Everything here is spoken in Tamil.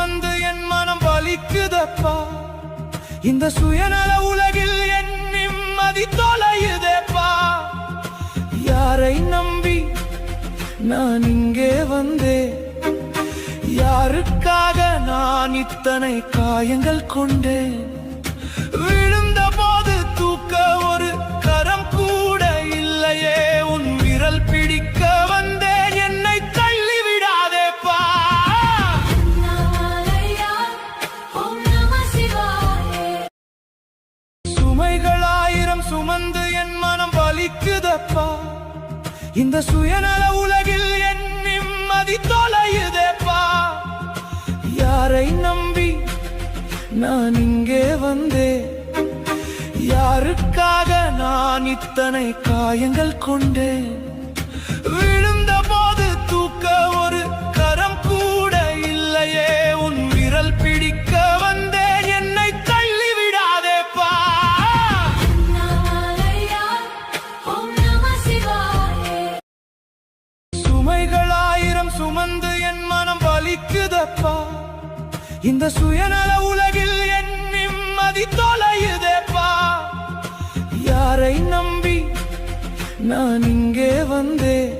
சுமந்து என் மனம் வலிக்குதப்பா. இந்த சுயநல உலகில் என் நிம்மதி தொலையுதேப்பா. யாரை நம்பி நான் இங்கே வந்தேன்? யாருக்காக நான் இத்தனை காயங்கள் கொண்டேன்? விழுந்த போது தூக்க ஒரு கரம் கூட இல்லையே. உன் விரல் பிடிக்க வந்தேன், என்னை தள்ளி விடாதேப்பா. சுமைகள் 1000 சுமந்து என் மனம் வலிக்குதப்பா. இந்த சுயநல உலகில் என் நிம்மதி தொலையுதேப்பா. யாரை நம்பி நான் இங்கே வந்தேன்? யாருக்காக நான் இத்தனை காயங்கள் கொண்டேன்? விழுந்த போது தூக்க ஒரு கரம் கூட இல்லையே. உன் விரல் பிடிக்க வந்தேன், என்னை தள்ளி விடாதேப்பா. சுமைகள் 1000 சுமந்து என் மனம் வலிக்குதப்பா. இந்த சுயநல உலகில் என் நிம்மதி தொலையுதேப்பா. யாரை நம்பி நான் இங்கே வந்தேன்?